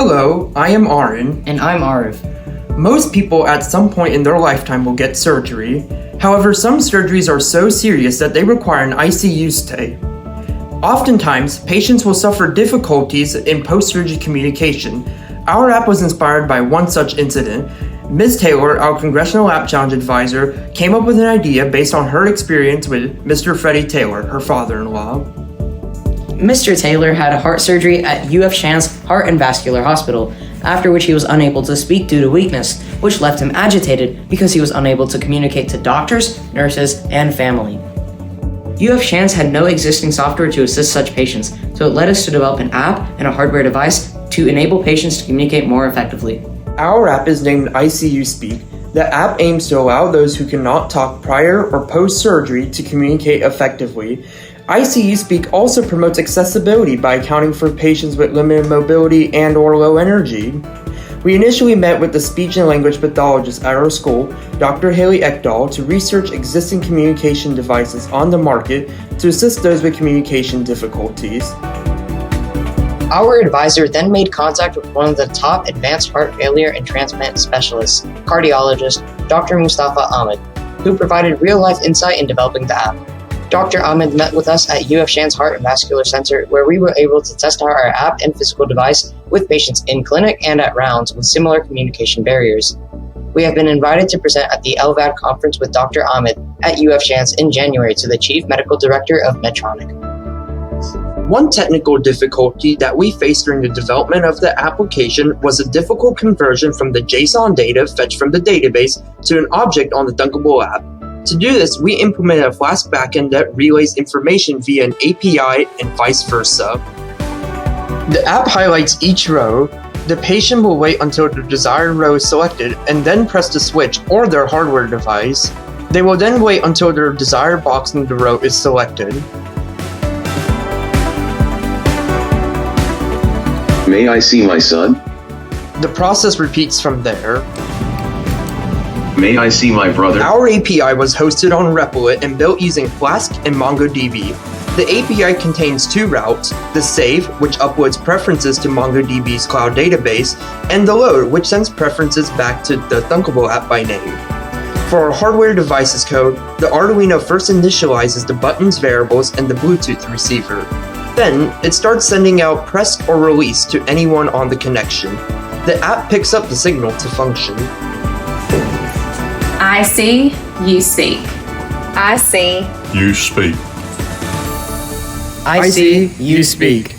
Hello, I am Arin. And I'm Arif. Most people at some point in their lifetime will get surgery. However, some surgeries are so serious that they require an ICU stay. Oftentimes, patients will suffer difficulties in post-surgery communication. Our app was inspired by one such incident. Ms. Taylor, our Congressional App Challenge advisor, came up with an idea based on her experience with Mr. Freddie Taylor, her father-in-law. Mr. Taylor had heart surgery at UF Shands Heart and Vascular Hospital, after which he was unable to speak due to weakness, which left him agitated because he was unable to communicate to doctors, nurses, and family. UF Shands had no existing software to assist such patients, so it led us to develop an app and a hardware device to enable patients to communicate more effectively. Our app is named ICUspeak. The app aims to allow those who cannot talk prior or post-surgery to communicate effectively. ICUspeak also promotes accessibility by accounting for patients with limited mobility and or low energy. We initially met with the speech and language pathologist at our school, Dr. Haley Ekdahl, to research existing communication devices on the market to assist those with communication difficulties. Our advisor then made contact with one of the top advanced heart failure and transplant specialists, cardiologist Dr. Mustafa Ahmed, who provided real-life insight in developing the app. Dr. Ahmed met with us at UF Shands Heart and Vascular Center, where we were able to test out our app and physical device with patients in clinic and at rounds with similar communication barriers. We have been invited to present at the LVAD conference with Dr. Ahmed at UF Shands in January to the Chief Medical Director of Medtronic. One technical difficulty that we faced during the development of the application was a difficult conversion from the JSON data fetched from the database to an object on the Dunkable app. To do this, we implemented a Flask backend that relays information via an API and vice versa. The app highlights each row. The patient will wait until the desired row is selected and then press the switch or their hardware device. They will then wait until their desired box in the row is selected. May I see my son? The process repeats from there. May I see my brother? Our API was hosted on Replit and built using Flask and MongoDB. The API contains two routes, the save, which uploads preferences to MongoDB's cloud database, and the load, which sends preferences back to the Dunkable app by name. For our hardware devices code, the Arduino first initializes the buttons variables and the Bluetooth receiver. Then, it starts sending out press or release to anyone on the connection. The app picks up the signal to function. I see, you speak. I see. You speak. I see, you speak.